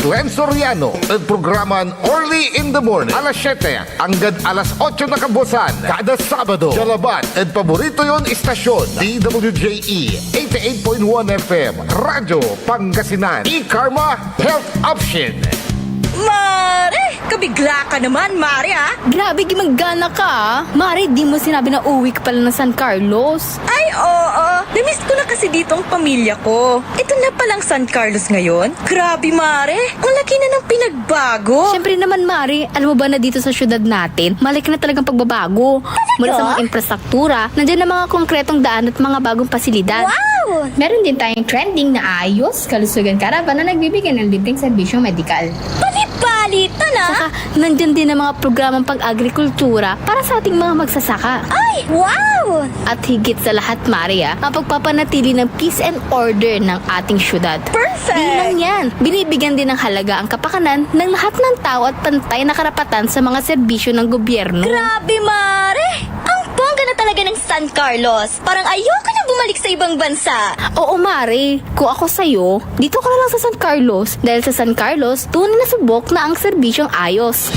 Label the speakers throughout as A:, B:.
A: Len Soriano. Ang programan Early in the Morning. Alas 7 hanggang alas 8 na kabusan. Kada Sabado. Jalaban. At paborito yon istasyon. DWJE 88.1 FM. Radyo Pangasinan. E-Karma Health Option.
B: Mare! Kabigla ka naman, Mare, ha?
C: Grabe, gimagana ka, ah. Mare, di mo sinabi na uwi ka pala ng San Carlos.
B: Ay, oo. Namiss ko na kasi dito ang pamilya ko. Ito na palang San Carlos ngayon. Grabe, Mare. Ang laki na ng pinagbago.
C: Siyempre naman, Mare, alam mo ba na dito sa syudad natin, malaki na talagang pagbabago. Mula sa mga infrastruktura, nandiyan na mga konkretong daan at mga bagong pasilidad.
B: Wow!
D: Meron din tayong trending na ayos, kalusugan karavan na nagbibigay ng libreng serbisyong medikal.
B: Balita na!
C: Saka, nandyan din ang mga programang pag-agrikultura para sa ating mga magsasaka.
B: Ay, wow!
C: At higit sa lahat, Maria, ang pagpapanatili ng peace and order ng ating syudad.
B: Perfect!
C: Di lang yan, binibigyan din ng halaga ang kapakanan ng lahat ng tao at pantay na karapatan sa mga serbisyo ng gobyerno.
B: Grabe, Mare! Ang bongga na talaga ng San Carlos. Parang ayoko na bumalik sa ibang bansa.
C: Oo, Mare. Kung ako sa'yo, dito ka na lang sa San Carlos. Dahil sa San Carlos, tunay na subok na ang serbisyong ayos.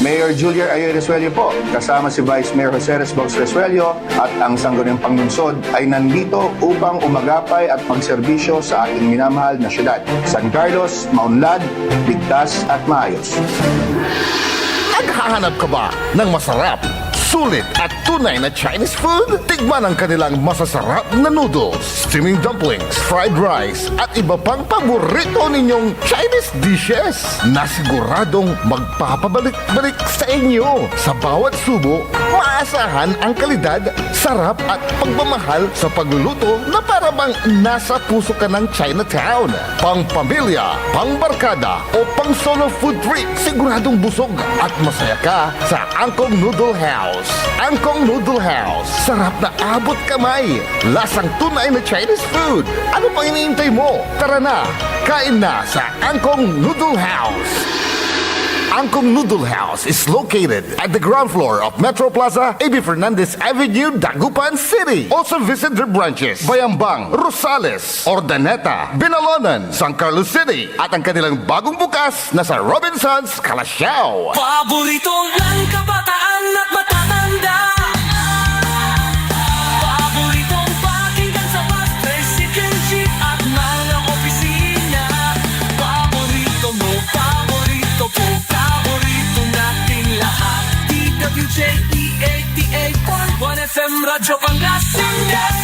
E: Mayor Julia Ayoy Resuello po, kasama si Vice Mayor Jose Resbox Resuello at ang Sangguniang Panglungsod ay nandito upang umagapay at magserbisyo sa ating minamahal na syudad. San Carlos, maunlad, ligtas at maayos.
A: Naghahanap ka ba ng masarap, sulit at tunay na Chinese food? Tikman ang kanilang masasarap na noodles, steaming dumplings, fried rice at iba pang paborito ninyong Chinese dishes na siguradong magpapabalik-balik sa inyo. Sa bawat subo, maasahan ang kalidad, sarap at pagmamahal sa pagluluto na para bang nasa puso ka ng Chinatown. Pang pamilya, pang barkada o pang solo food trip, siguradong busog at masaya ka sa Angkong Noodle House. Angkong Noodle House. Sarap na abot kamay. Lasang tunay na Chinese food. Ano pang iniintay mo? Tara na, kain na sa Angkong Noodle House. Angkong Noodle House is located at the ground floor of Metro Plaza, A.B. Fernandez Avenue, Dagupan City. Also visit their branches, Bayambang, Rosales, Ordaneta, Binalonan, San Carlos City, at ang kanilang bagong bukas na sa Robinsons, Calasiao.
F: Paboritong ng kabataan at matatanda. Paboritong pakinggan sa bus, tricycle, jeep at mga opisina. Paborito mo, paborito ko, paborito nating lahat. DWJE 88.1 FM Radyo Pangasinan.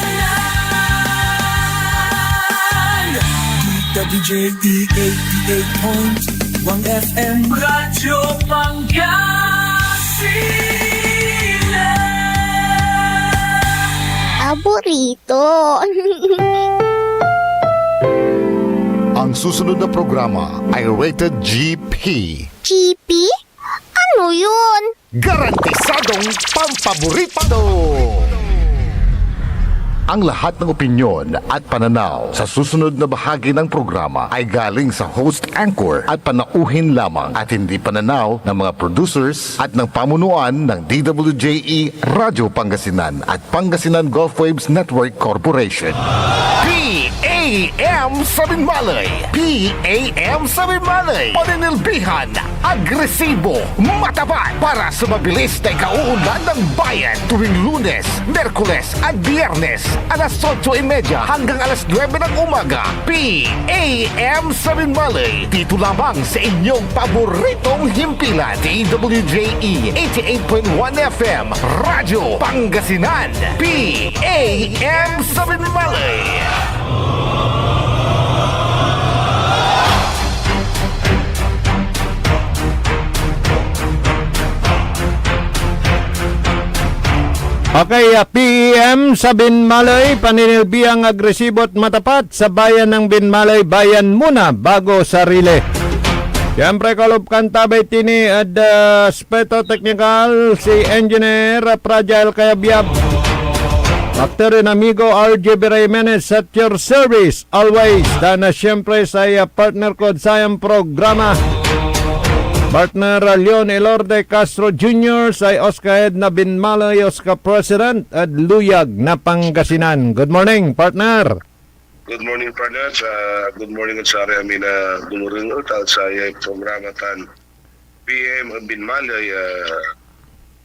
F: DWJE 88.1 FM Radyo Pangasinan.
G: Paborito.
A: Ang susunod na programa ay rated GP.
G: GP? Ano yun?
A: Garantisadong pampaborito! Ang lahat ng opinyon at pananaw sa susunod na bahagi ng programa ay galing sa host anchor at panauhin lamang at hindi pananaw ng mga producers at ng pamunuan ng DWJE Radyo Pangasinan at Pangasinan Gulf Waves Network Corporation. PAM Sabinmalay! PAM Sabinmalay! Paninilbihan, agresibo, matapat para sa mabilis na ikauunlad ng bayan tuwing Lunes, Merkules at Biyernes alas 8:30 hanggang alas 9 ng umaga. PAM Sabinmalay! Dito lamang sa inyong paboritong himpilan. DWJE 88.1 FM Radyo Pangasinan. PAM Sabinmalay!
H: Okay, PEM sa Binmalay, paninilbihang agresibo at matapat sa bayan ng Binmalay, bayan muna bago sarili. Siyempre, kalob kantabay tini at aspeto technical, si Engineer Fragile Kayabyab. Actor and amigo RJ Jimenez at your service always. Dana siyempre sa partner ko sa iyang programa. Partner Leon Elorde Castro Jr. sa Oscar na Binmalay Oscar President at Luyag na Pangasinan. Good morning, partner.
I: Good morning, partners. Good morning at sa area amin na dumuring at sa programatan PM Binmalay.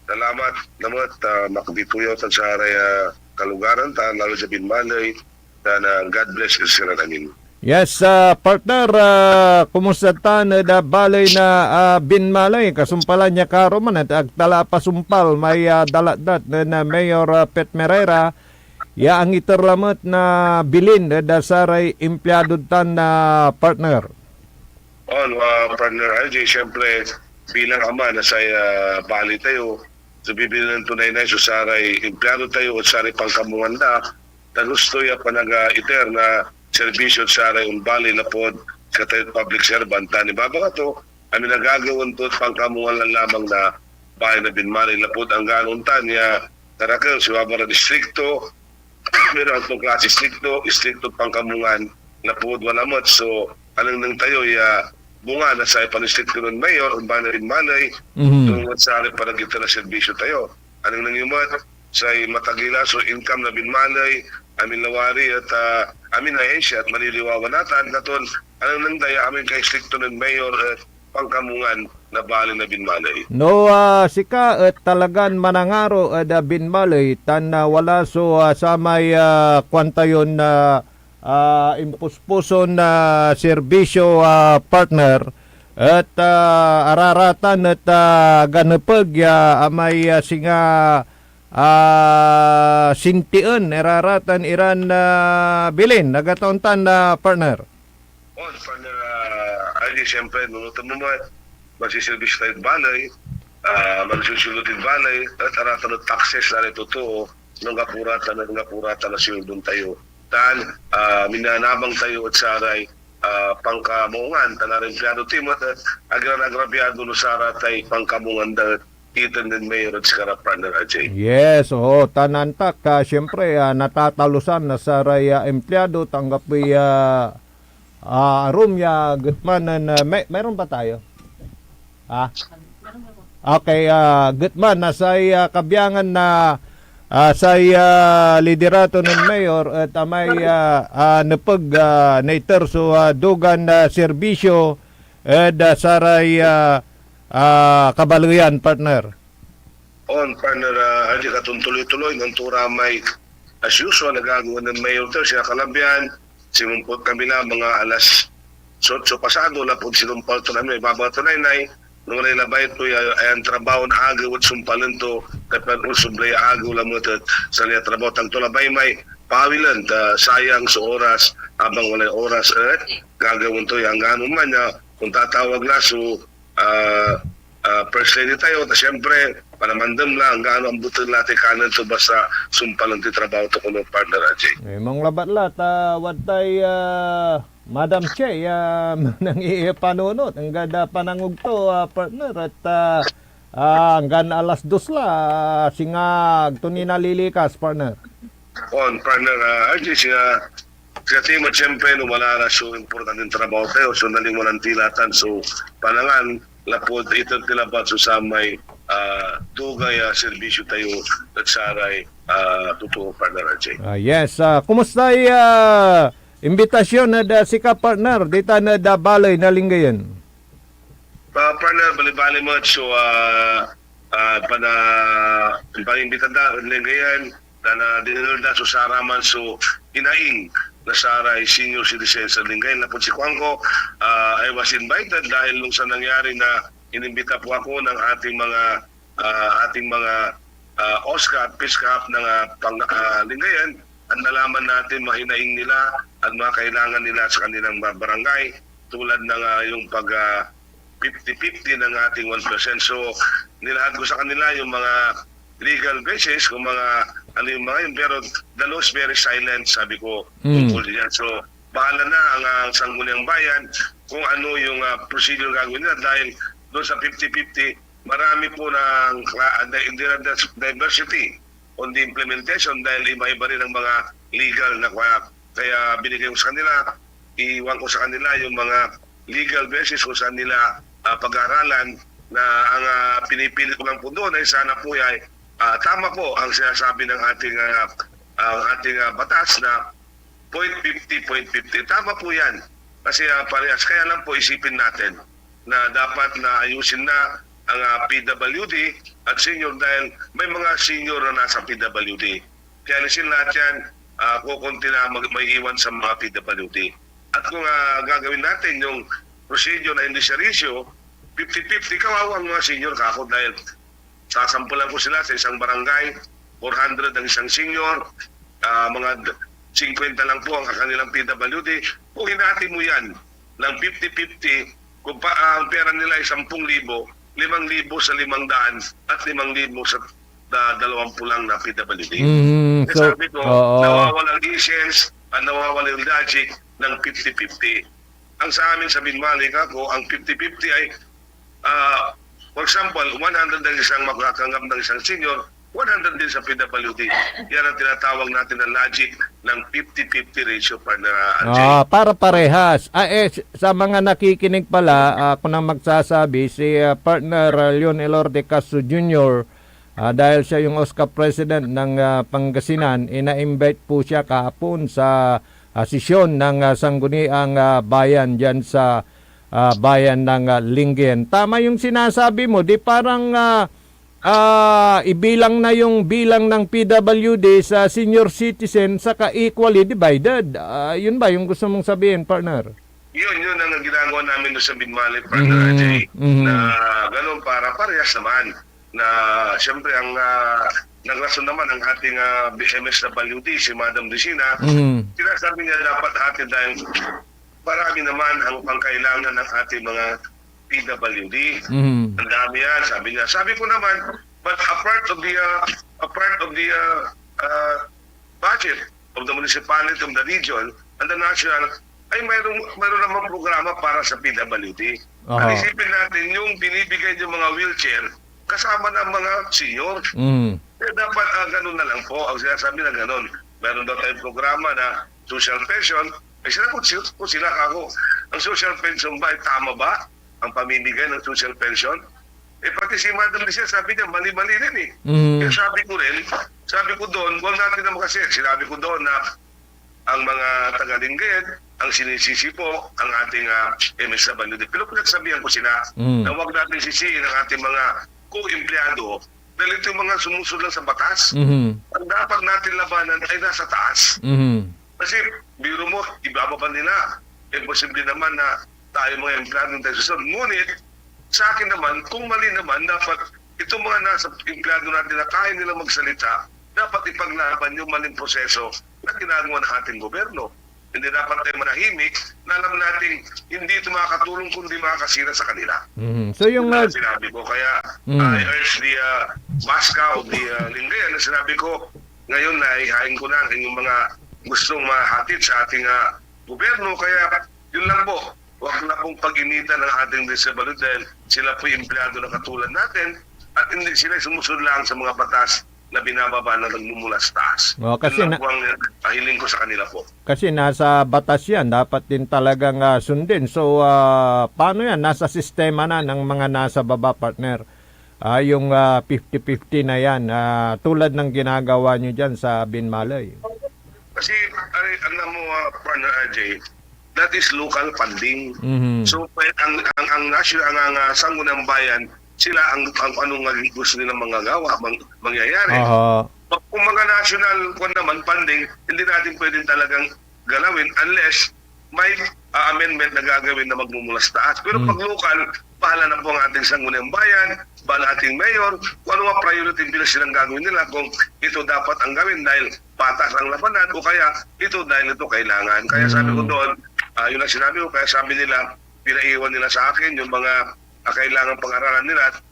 I: Salamat naman makabituyot at sa area kalugaran ta lalo sa Binmalay na God bless is sila namin.
H: Yes, partner, kumusta ta na da balay na Binmalay? Kasumpalan niya karo man at agtala pasumpal may dalatdat na Mayor Pet Merera. Ya ang iterlamat na bilin da saray empleyado tan na partner.
I: Partner RJ, siyempre bilang ama na sa bali tayo, so bibili ng tunay na so saray empleyado tayo at saray pangkamunganda na gusto ya panaga-iter na serbisyo sa saray bali na pod sa tayo public servant. Tani baba ka to, amin nagagawin to pangkamungan lang lamang na bahay na Binmalay na pod ang ganuntan niya tarakal si Wabara Distrito. Meron itong klase stricto pangkamungan na po wala mo. So, anong nang tayo, bunga na sa panistricto ng mayor, ba na rin manay, tungkol sa akin para kita na servisyo tayo. Anong nang yung sa matagila, so income na Binmalay, amin lawari at amin na ensya at maliliwawan natin. Katon, anong nang tayo, amin kay stricto ng mayor at pangkamungan na bali na Binmalay.
H: No, sika at talagan manangaro da Binmalay tan wala so sa may kwanta yun na impuspuson na serbisyo partner at araratan at ganapag amay singa sintian araratan iran bilin nagatauntan na partner.
I: Partner, Ali, siyempre, nunutan mo mo, magsiservice tayo balay, magsusulutid balay, at aratan ng taxes na rin totoo, nung kapuratan na siyudon tayo. Tan, minanabang tayo at saray, pangkamungan, tanarin plano timot, at agrabyado no sarat ay pangkamungan na itan din mayor at sikara partner, Ajay.
H: Yes, tanantak, siyempre, natatalusan na saray empleyado, tanggapi room ya Gutman na mayroon ba tayo? Okay, Gutman na sa kabiyangan na sa liderato ng mayor at may napag naiter so dugan na serbisyo at saray kabaluyan partner.
I: Partner, hindi ka tuloy-tuloy ng turamay as usual nagagawa ng mayor tayo siya kalabyan. Sinumpot kami na mga alas 8 pasado na po sinumpal ito namin. Babaw ito na nung nilabay ito ay ang trabaho na agaw at sumpalan ito kapag usublay agaw lang mo ito sa liya trabaho. Tang tulabay may pawilan sayang sa oras habang wala oras gagawin ito yung gano'n man kung tatawag na so first lady tayo at siyempre panamandam lang gaano ang buto natin kanan to basta sumpalan ti trabaho to kuno partner Ajay.
H: Mong labat-lat watay Madam Che nang ipanunot ang gada panangug to partner at hanggang alas 2 la singag to nalilikas partner.
I: Partner Ajay siya team at siyempre no wala na so important yung trabaho tayo so naling walang tilatan so panangan lapod ito tilabat so sa may dugay serbisyo tayo at saray totoo partner Ajay.
H: Yes, kumusta imbitasyon na da sika partner dita na da balay na linggayan?
I: Partner bali-bali mo so panimbita da linggayan na dinulod na so saraman so inaing na saray senior citizen sa linggayan na po si Kwangko I was invited dahil nung sa nangyari na inimbita po ako ng ating mga Oscar at Piscap ng linggayan at nalaman natin mahinaing nila at mga kailangan nila sa kanilang barangay tulad ng yung pag 50-50 ng ating 1%. So nilahad ko sa kanila yung mga legal basis kung mga ano yung mga yun pero the law is very silent sabi ko tungkol yan. So bahala na ang sangguniang bayan kung ano yung procedure gagawin nila dahil doon sa 50-50 marami po ng diversity on the implementation dahil iba-iba rin ang mga legal na kaya binigay ko sa kanila iwan ko sa kanila yung mga legal basis kung saan nila pag-aaralan na ang pinipili ko lang po doon ay sana po ay tama po ang sinasabi ng ating batas na 0.50. Tama po yan. Kasi parehas. Kaya lang po isipin natin na dapat na ayusin na ang PWD at senior dahil may mga senior na nasa PWD. Kaya alisin lahat yan, kukunti na may iwan sa mga PWD. At kung gagawin natin yung procedure na hindi siya ratio, 50-50, kawawa ang mga senior kako dahil sasampulan ko sila sa isang barangay, 400 ang isang senior, mga 50 lang po ang kanilang PWD. Kung hinati mo yan ng 50-50, kung ang pera nila ay 10,000, 5,000 sa 500 at 5,000 sa 20 lang na PWD.
H: So,
I: Sabi ko,
H: oo.
I: nawawala ang essence at nawawala yung logic ng 50-50. Ang sa amin sa Binmalik ako, ang 50-50 ay, for example, 100 ang isang makakanggap ng isang senior, 100 din sa PWD. Yan ang tinatawag natin na logic ng 50-50 ratio, partner Anjay.
H: Para parehas. Sa mga nakikinig pala, ako na magsasabi, si partner Leon Elorde Castro Jr., dahil siya yung OSCA President ng Pangasinan, ina-invite po siya kahapon sa sesyon ng Sangguniang Bayan dyan sa bayan ng Lingayen. Tama yung sinasabi mo, di parang ibilang na yung bilang ng PWD sa senior citizen saka equally divided. Yun ba yung gusto mong sabihin, partner?
I: Yun ang ginagawa namin doon sa Binmalik, partner Anjay, na ganun para parehas naman. Na siyempre ang nagrason naman ang ating MSWD, si Madam Lucina, sinasabi niya dapat atin dahil marami naman ang pangkailangan ng ating mga PWD. Ang dami yan, sabi niya. Sabi ko naman, but a part of the budget of the municipality, of the region, and the national, ay mayroon naman programa para sa PWD. Ang isipin natin, yung binibigay yung mga wheelchair, kasama ng mga senior. Kaya dapat ganun na lang po. Ang sinasabi na ganun. Meron daw tayong programa na social pension. Ay sila kung sila ako, ang social pension ba ay tama ba? Ang pamimigay ng social pension? Pati si Madam Licia, sabi niya, mali-mali rin eh. Kaya sabi ko doon, huwag natin naman kasi, sinabi ko doon na ang mga taga-Lingayen, ang sinisisi po ang ating MSWD. Pero pinagsabihan ko sila na huwag natin sisihin ang ating mga co-empleyado dahil ito yung mga sumusunod sa batas. Ang dapat natin labanan ay nasa taas. Kasi biro mo, ibababa nila. Posible naman na tayo mga empleyado tayo susunod. Ngunit, sa akin naman, kung mali naman, dapat itong mga nasa empleyado natin na kaya nila magsalita, dapat ipaglaban yung maling proseso na ginagawa ng ating gobyerno. Hindi dapat tayo manahimik na alam natin hindi ito makakatulong kundi makakasira sa kanila.
H: So yung
I: sinabi ko, kaya I urge the Masca of the Lingayen na sinabi ko, ngayon na ihain ko na ang inyong mga gustong mahatid sa ating gobyerno. Kaya yun lang po, huwag na pong pag-initan ng ating disability dahil sila po yung empleyado na katulad natin at hindi sila sumusunod lang sa mga batas na binababa na nagmumula sa taas.
H: Kasi
I: yun lang po ang hiling ko sa kanila po.
H: Kasi nasa batas yan, dapat din talagang sundin. So, paano yan? Nasa sistema na ng mga nasa baba, partner. Yung 50-50 na yan, tulad ng ginagawa nyo dyan sa Binmalay.
I: Kasi, alam mo, partner RJ, that is local funding. So, ang national, ang Sangguniang Bayan, sila ang anong gusto nilang mangyayari. Kung mga national naman funding, hindi natin pwedeng talagang galawin unless may amendment na gagawin na magmumula sa taas. Pero pag local, bahala na po ang ating Sangguniang Bayan, bahala ating mayor, kung ano mga priority bilang silang gagawin nila, kung ito dapat ang gawin dahil patas ang labanan o kaya ito dahil ito kailangan. Kaya sabi ko doon, yun ang sinabi ko, kaya sabi nila, pinaiwan nila sa akin yung mga kailangan pag-aralan nila at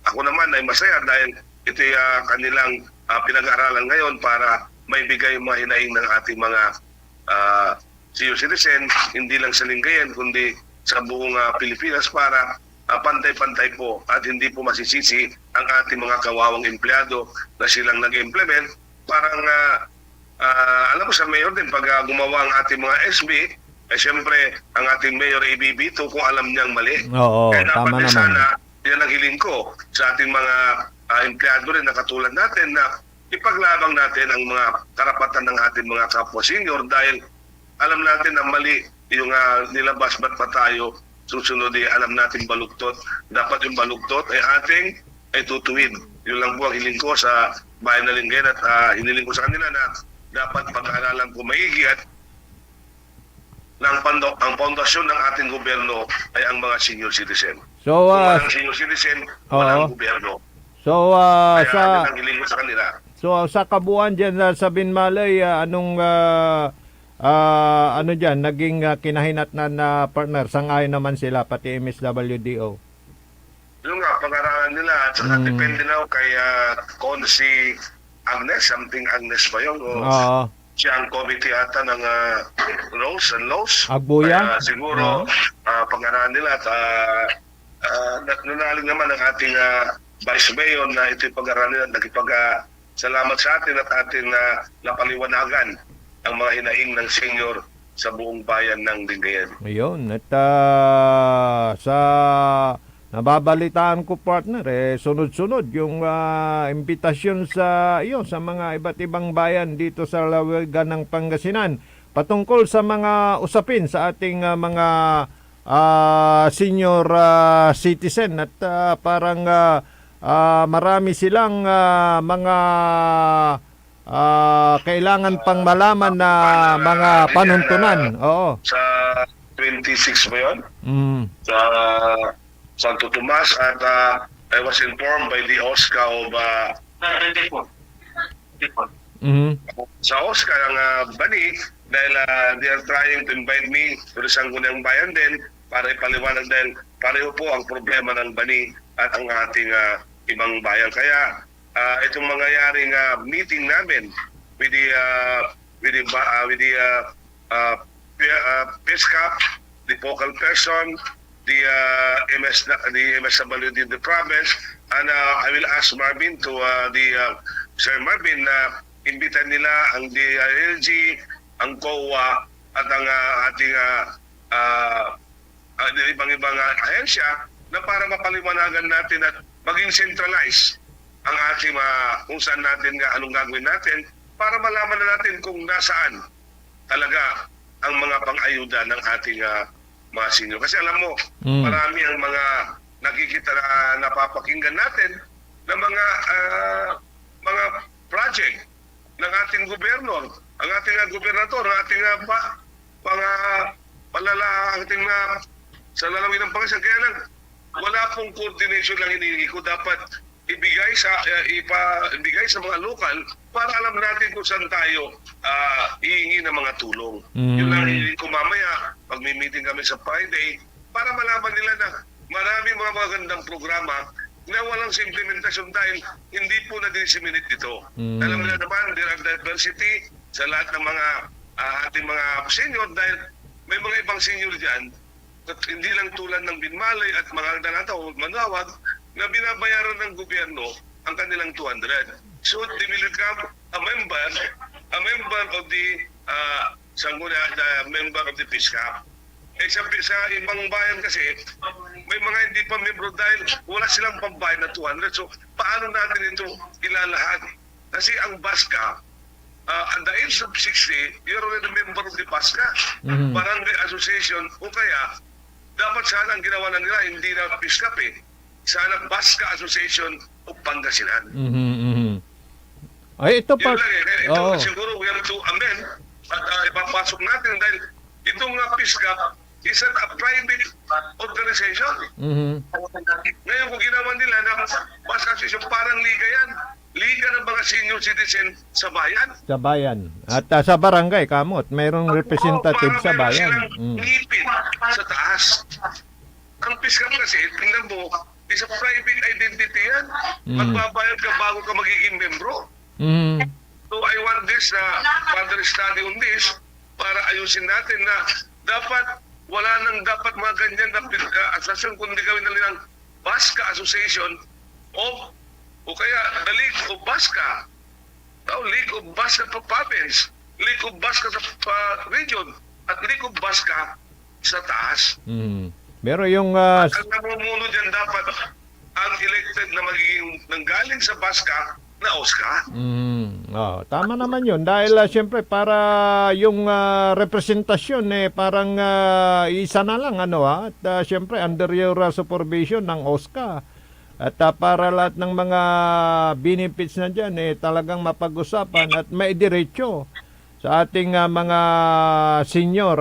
I: ako naman ay masaya dahil ito yung kanilang pinag-aralan ngayon para maibigay yung mga hinaing ng ating mga senior citizen, hindi lang sa Lingayen kundi sa buong Pilipinas para pantay-pantay po at hindi po masisisi ang ating mga kawawang empleyado na silang nag-implement. Parang alam mo sa mayor din pag gumawa ang ating mga SB, siyempre, ang ating mayor ay ibibito kung alam niyang mali.
H: Oo,
I: kaya dapat
H: tama naman.
I: Sana, yan ang hiling ko sa ating mga empleyado rin na katulad natin na ipaglabang natin ang mga karapatan ng ating mga kapwa senior dahil alam natin na mali yung nilabas, ba't pa tayo susunod, alam natin baluktot. Dapat yung baluktot ay tutuwid. Yun lang po ang hiling ko sa bayan na Lingayen at hiniling ko sa kanila na dapat pag-aaralan ko maigi at ang pundasyon ng ating gobyerno ay ang mga senior citizen.
H: So,
I: Kung walang senior citizen, walang gobyerno.
H: so,
I: Kaya
H: sa...
I: yun ang hiling ko sa kanila.
H: So sa kabuuan dyan sa Binmalay, anong ano dyan, naging kinahinatnan na partner? Sang-ayon naman sila, pati MSWDO.
I: Yung nga, pag-aralan nila at saka depende na kay si Agnes, something Agnes ba yun? O siya ang committee ata ng Rules and Laws.
H: Agbuya?
I: Kaya siguro, pag-aralan nila at nanalig naman ang ating Vice Mayor na ito'y pag-aralan nila, salamat sa atin at atin na napaliwanagan ang mga hinaing ng senior sa buong bayan ng Lingayen.
H: Ayun. At sa nababalitaan ko, partner, sunod-sunod yung imbitasyon sa mga iba't ibang bayan dito sa lalawigan ng Pangasinan patungkol sa mga usapin sa ating mga senior citizen at parang marami silang mga kailangan pang malaman na mga panuntunan. Oo.
I: Sa 26 ba yun? Sa Santo Tomas at I was informed by the OSCA of sa OSCA ang Bani dahil they are trying to invite me to the Sangguniang Bayan din para ipaliwanag dahil pareho po ang problema ng Bani at ang ating ibang bayan. Kaya itong mangyayaring meeting namin with the PESCAP, the focal person, the MSWD in the province, and I will ask Marvin to Sir Marvin na imbitan nila ang DILG, ang COA at ang ating ibang ahensya na para mapaliwanagan natin at maging centralized ang ating kung saan natin anong gagawin natin para malaman na natin kung nasaan talaga ang mga pang-ayuda ng ating mga senior. Kasi alam mo, marami ang mga nakikita na napapakinggan natin na mga project ng ating gobyerno, ang ating gobernador, ang ating ating sa lalawin ng Pangasinan. Kaya lang, wala pong coordination lang hinihingi ko. Dapat ibigay sa mga lokal para alam natin kung saan tayo hihingi ng mga tulong. Yun lang hinihingi ko mamaya pag may meeting kami sa Friday para malaman nila na marami mga magandang programa na walang implementasyon dahil hindi po na-disseminate dito. Alam nila naman, there are diversity sa lahat ng mga ating mga senior dahil may mga ibang senior dyan at hindi lang tulad ng Binmalay at mga Danataw, Manawag na binabayaran ng gobyerno ang kanilang 200. So they will become a member of the member of the PESCAP. Sa ibang bayan kasi, may mga hindi pa membro dahil wala silang pambayad na 200. So, paano natin ito ilalahat? Kasi ang BASCA, at the age of 60, you're already a member of the BASCA, Barangay Association, o kaya, dapat sana ang ginawa na nila, hindi na PESCAP sana BASCA Association of Pangasinan.
H: Ay, ito pa.
I: Yun lang ito siguro we have to amend at ipapasok natin dahil itong PESCAP is a private organization. Ngayon kung ginawa nila na BASCA Association, parang liga yan. Liga ng mga senior citizen sa bayan.
H: Sa bayan. At sa barangay, kamot, mayroong representative sa bayan.
I: Ngipin sa taas. Ang PESCAP kasi, tingnan mo, is a private identity yan. Magbabayad ka bago ka magiging membro. So I want this further study on this para ayusin natin na dapat wala nang dapat mga ganyan na asosasyon kundi gawin na nilang BASCA Association of o kaya the League of BASCA, League of BASCA sa province, League of BASCA sa region, at League of BASCA sa taas.
H: Pero yung...
I: ang namumuno dyan dapat ang elected na magiging nanggaling sa BASCA na OSCA.
H: Tama naman yun. Dahil siyempre para yung representasyon parang isa na lang at siyempre under your supervision ng OSCA. At para lahat ng mga benefits na dyan talagang mapag-usapan at may diretso sa ating mga senior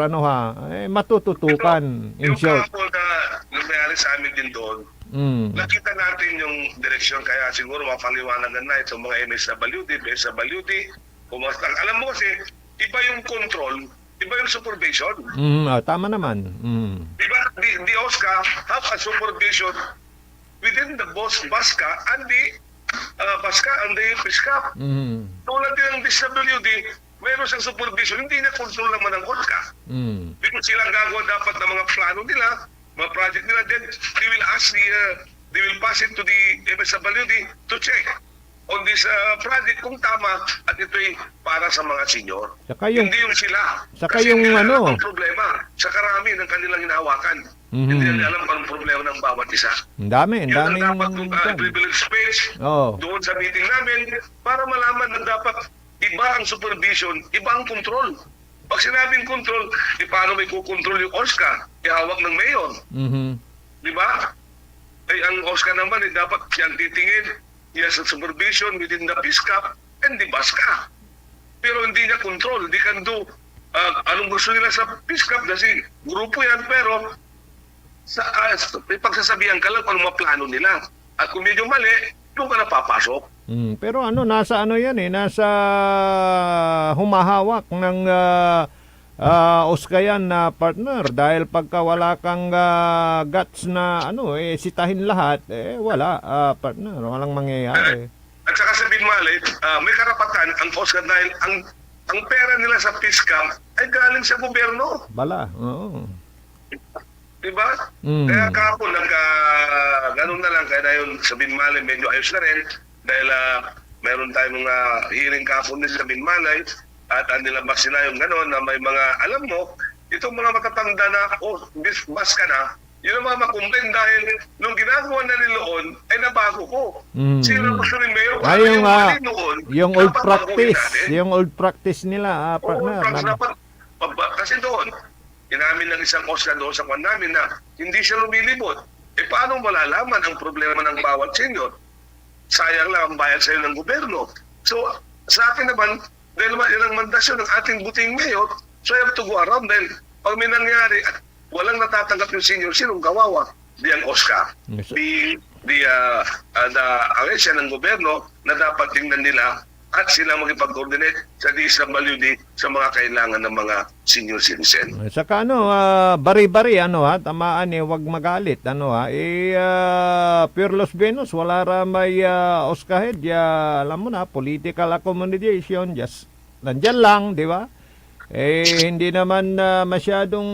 H: matututukan in
I: Yung
H: short.
I: kahapon na nangyari sa amin din doon, nakita natin yung direksyon, kaya siguro mapaliwanagan na itong mga MSWD, PSWD, alam mo kasi, iba yung control, iba yung supervision.
H: Tama naman.
I: Diba, the OSCA have a supervision within the BASCA and the BASCA and the PISCAP. Tulad din ng DSWD, mayroon siyang supervision, hindi na control naman ng OSCA. Because silang gagawa dapat ng mga plano nila, mga project nila, then they will ask they will pass it to the MSWD to check on this project kung tama at ito'y para sa mga senior.
H: Saka yung-
I: Hindi yung sila.
H: Saka
I: Kasi
H: yung
I: nila
H: ano-
I: alam ang problema sa karami ng kanilang hinahawakan. Hindi nila alam ang problema ng bawat isa.
H: Ang dami
I: Yun ang
H: daming
I: dapat kong privilege speech
H: Oo.
I: doon sa meeting namin para malaman na dapat iba ang supervision, iba ang control. Pag sinabing control, paano may kukontrol yung OSCA? Ihawak ng mayor. Di ba? Ay, ang OSCA naman, dapat yan titingin. Yes, supervision within the PISCAP and the BASCA. Pero hindi niya control. Hindi can do anong gusto nila sa PISCAP kasi grupo yan, pero pagsasabihan ka lang kung anong mga plano nila. At kung medyo mali, doon ka na papasok.
H: Pero nasa yan nasa humahawak ng OSCA yan na partner dahil pagka wala kang guts na sitahin lahat wala partner, walang mangyayari.
I: At saka sa Binmalay, may karapatan ang OSCA dahil ang pera nila sa PISCAP ay galing sa gobyerno.
H: Bala, oo.
I: Diba? Kaya kahapon, ganun na lang, kaya yun sa Binmalay medyo ayos na rin dahil meron tayong mga hearing kahapon din sa Binmalay at nilabas sila yung gano'n na may mga, alam mo, itong mga matatanda na, bas ka na, yun ang mga makumplain dahil nung ginagawa na niloon, ay nabago ko. Sino gusto rin mayor?
H: Yung old practice, yung old practice nila, partner.
I: Kasi doon, inamin ng isang OSCA doon sa kwan namin na hindi siya lumilibot. Paano malalaman ang problema ng bawat senior? Sayang lang ang bayad sa'yo ng gobyerno. So, sa akin naman, dahil yan ang mandasyon ng ating buting mayor, so I have to go around dahil pag may nangyari at walang natatanggap yung senior, sinong kawawa? Di ang OSCA.
H: Yes,
I: The ahensya ng gobyerno na dapat tingnan nila at sila makipag-coordinate sa DSWD sa mga kailangan ng mga senior citizen.
H: Saka bari-bari tamaan wag magalit Pure Los Venus wala ra may OSCA head alam mo na political accommodation just nandiyan lang, di ba? Hindi naman masyadong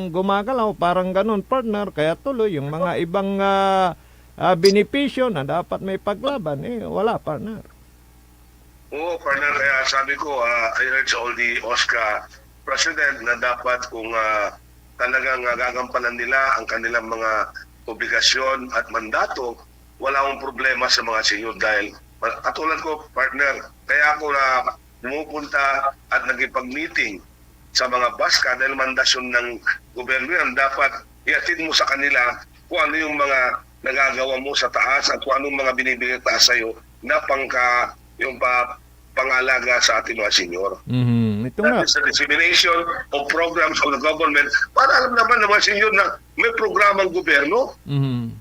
H: gumagalaw parang ganun partner kaya tuloy yung mga ibang benepisyo na dapat may paglaban wala partner.
I: Oo, partner, kaya sabi ko, I urge all the OSCA president na dapat kung talagang gagampanan nila ang kanilang mga obligasyon at mandato, wala akong problema sa mga senior dahil katulad ko, partner, kaya ako na pumupunta at nagipag-meeting sa mga BASCA dahil mandasyon ng gobyerno yan, dapat iatid mo sa kanila kung ano yung mga nagagawa mo sa taas at kung anong mga binibigay taas sa'yo na pangalaga sa ating mga senior.
H: Ito nga.
I: That is the dissemination of programs of the government para alam naman ng mga senior na may programang gobyerno.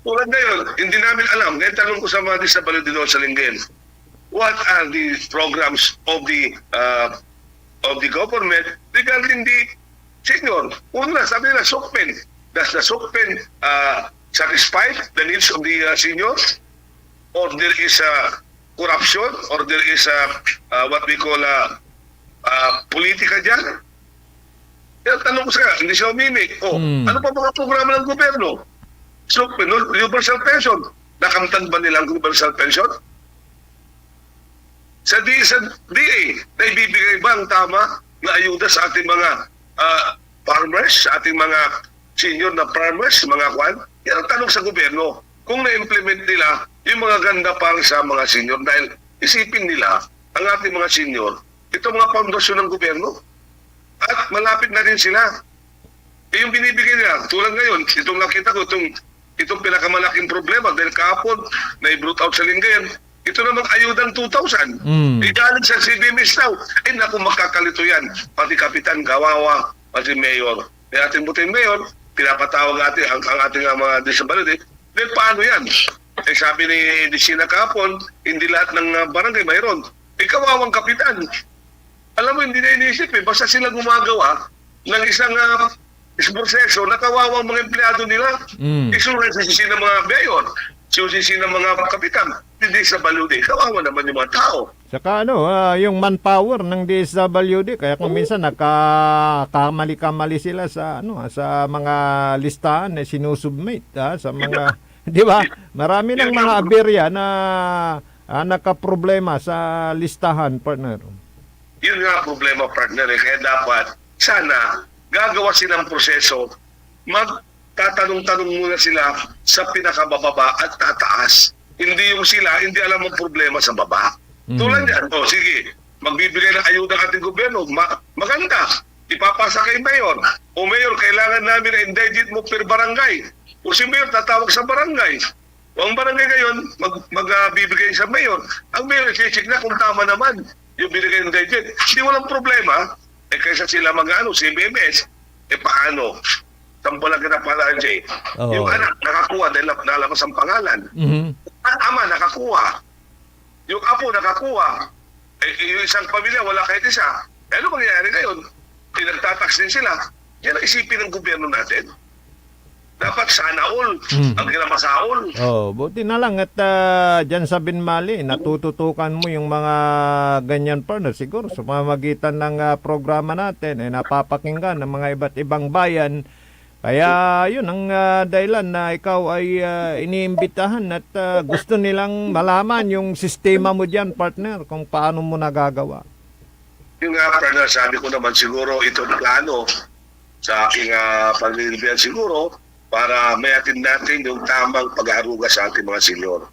I: Tulad ngayon, hindi namin alam. Ngayon tanong ko sa mga disability doon sa Lingayen, what are the programs of the government regarding the senior? Una, sabi nila, SOCPEN. Does the SOCPEN satisfy the needs of the seniors? Or there is corruption? Or there is what we call politika dyan? Kaya tanong ko sa kanya, hindi siya umimik. Ano pa mga programa ng gobyerno? SOCPEN, universal pension. Nakamtan ba nilang universal pension? Sa DA, naibibigay ba ang tama na ayuda sa ating mga farmers, sa ating mga senior na farmers, mga kwan? Yan ang tanong sa gobyerno. Kung na-implement nila yung mga ganda para sa mga senior dahil isipin nila ang ating mga senior, itong mga pundasyon ng gobyerno. At malapit na rin sila. Yung binibigay nila, tulad ngayon, itong nakita ko, itong pinakamalaking problema dahil kahapon na i-brute out sa Lingayen, ito namang ayudan 2,000. Igaling sa CDMS daw. Naku, makakalito yan. Pati Kapitan Kawawa, pati Mayor. Kaya ating buting Mayor, pinapatawag natin ang ating mga disability. Then paano yan? Sabi ni Sina kahapon, hindi lahat ng barangay mayroon. Kawawang Kapitan. Alam mo, hindi na inisip basta sila gumagawa ng isang proseso na kawawang mga empleyado nila. Isusisi ng mga mayor, isusisi ng mga kapitan, hindi sa balude. Kawawa naman yung mga tao.
H: Saka yung manpower ng DSWD, kaya kung minsan kamali sila sa sa mga listahan na sinusubmit sa mga, di ba? Marami ng mga aberya na nakaproblema sa listahan, partner.
I: Yun nga problema, partner. Kaya dapat, sana, gagawa silang proseso, magtatanong-tanong muna sila sa pinakabababa at tataas. Hindi yung sila, hindi alam ang problema sa baba. Tulad yan, sige, magbibigay ng ayuda ng ating gobyerno, maganda, ipapasa kay Mayor. O Mayor, kailangan namin na indigent mo per barangay. O si Mayor, tatawag sa barangay. O ang barangay ngayon, magbibigay sa Mayor. Ang Mayor, i-check na kung tama naman yung binigay ng digit. Hindi walang problema. Kaysa sila CBMS, paano? Tampo lang na pala, Jay. Yung anak, nakakuha dahil nalabas ang pangalan. Ang ama, nakakuha. Yung apo, nakakuha. Yung isang pamilya, wala kahit isa. Ano mangyayari ngayon? Nagtatax din sila. Yan ang isipin ng gobyerno natin. Dapat sana all ang kinamasaol.
H: Buti na lang at dyan sa Binmali, natututukan mo yung mga ganyan, partner. Siguro sa pamamagitan ng programa natin, napapakinggan ng mga iba't ibang bayan. Kaya yun ang dahilan na ikaw ay iniimbitahan at gusto nilang malaman yung sistema mo dyan, partner, kung paano mo nagagawa.
I: Yung nga, partner, sabi ko naman siguro ito plano sa aking pagninilbihan siguro para mayatin natin yung tamang pag-aaruga sa ating mga senior.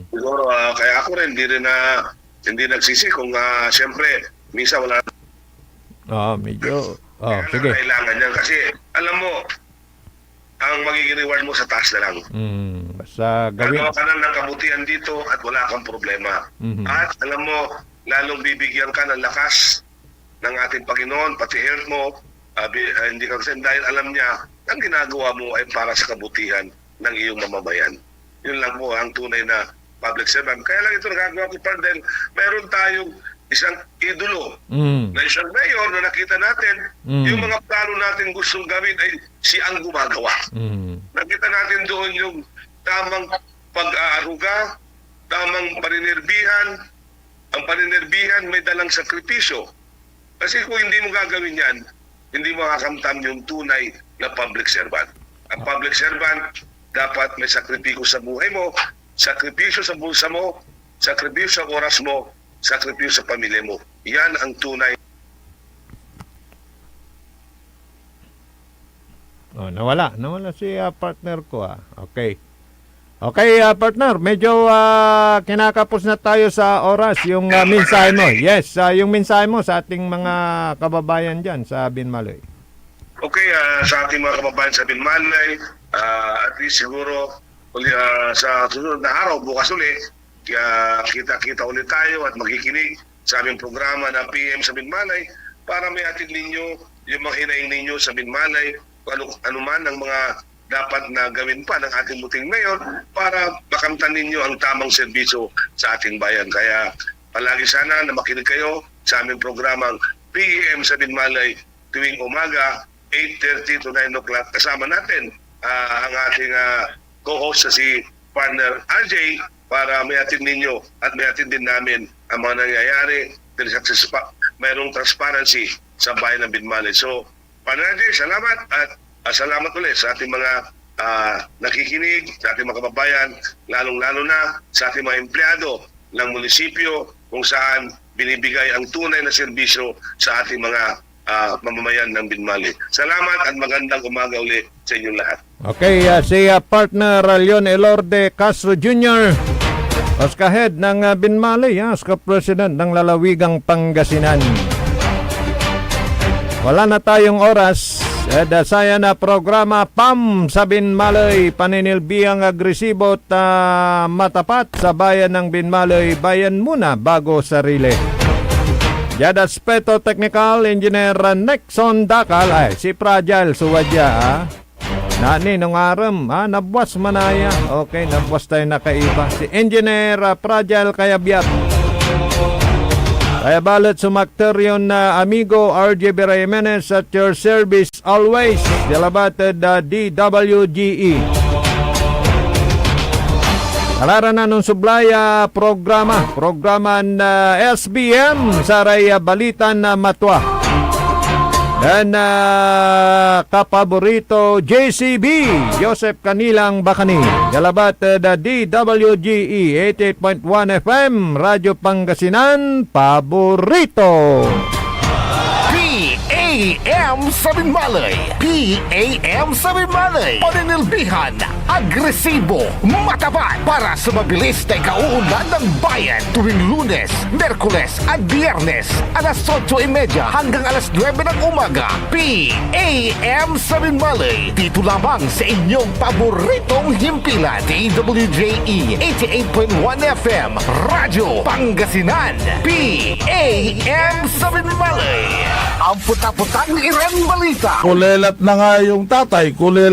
I: Siguro, kaya ako rin, hindi nagsisi kung siyempre, minsan wala
H: medyo. Sige.
I: Kailangan yan kasi, alam mo, ang magiging reward mo sa taas na lang.
H: Basta gawin.
I: Gagawa ka na ng kabutihan dito at wala kang problema. At alam mo, lalong bibigyan ka ng lakas ng ating Panginoon, pati health mo, hindi ka kasi dahil alam niya, ang ginagawa mo ay para sa kabutihan ng iyong mamamayan. Yun lang po ang tunay na public servant. Kaya lang ito nagagawa ko, partner, meron tayong isang idolo na isang mayor na nakita natin, yung mga plano natin gustong gawin ay si ang gumagawa. Nakita natin doon yung tamang pag-aaruga, tamang paninirbihan. Ang paninirbihan may dalang sakripisyo. Kasi kung hindi mo gagawin yan, hindi mo makakamtam yung tunay na public servant. Ang public servant, dapat may sakripisyo sa buhay mo, sakripisyo sa bulsa mo, sakripisyo sa oras mo, sakripisyo sa pamilya mo. Yan ang tunay.
H: Nawala si partner ko. Okay. Okay, partner, medyo kinakapos na tayo sa oras. Yung mensahe mo. Yes, yung mensahe mo sa ating mga kababayan dyan sa Binmaloy.
I: Okay, sa ating mga kababayan sa Binmaloy, at least siguro sa susunod na araw, bukas ulit, kita-kita ulit tayo at magkikinig sa aming programa na PM sa Binmalay para may atid ninyo yung mga hinaing ninyo sa Binmalay, ano man ang mga dapat na gawin pa ng ating buting mayor para makamtan ninyo ang tamang serbisyo sa ating bayan. Kaya palagi sana na makinig kayo sa aming programang PM sa Binmalay tuwing umaga, 8:30 to 9 o'clock. Kasama natin ang ating co-host na si partner RJ para mayatin ninyo at mayatin din namin ang mga nangyayari mayroong transparency sa bayan ng Binmalay. So, partner RJ, salamat at salamat ulit sa ating mga nakikinig, sa ating mga kababayan, lalong-lalo na sa ating mga empleyado ng munisipyo kung saan binibigay ang tunay na serbisyo sa ating mga mamamayan ng Binmalay. Salamat at magandang umaga ulit sa inyong lahat.
H: Okay, si partner Leon Elorde Castro Jr. Oscar Head ng Binmalay, Oscar President ng Lalawigang Pangasinan. Wala na tayong oras. Dasaya na programa PAM sa Binmalay, paninilbihang agresibo at matapat sa bayan ng Binmalay. Bayan muna bago sarili. Jad Aspeto Technical Engineer Nexon Dakal, ay si Fragile Suwadya, Nani nung aram, nabwas manaya. Okay, nabwas tayo nakaiba. Si Engineer Fragile Kayabiyat. Kaya balot sumakter yun na amigo RJ Jimenez at your service always. Dalabated DWGE. Alara na nung sublaya programa na SBM saray balitan na matwa. Dan kapaborito JCB Joseph Kanilang Bakani. Dalabat DWGE 88.1 FM Radyo Pangasinan paborito.
A: PAM sa Binmalay. PAM sa Binmalay. Paninilbihan, agresibo, matapat para sa mabilis na ikauunlad ng bayan tuwing Lunes, Merkules at Biyernes alas 8:30 hanggang alas 9 ng umaga. PAM sa Binmalay. Dito lamang sa inyong paboritong himpilan. DWJE 88.1 FM Radyo Pangasinan. PAM sa Binmalay. Ang puta-putang irang balita.
J: Kulelat na nga yung tatay, kulelat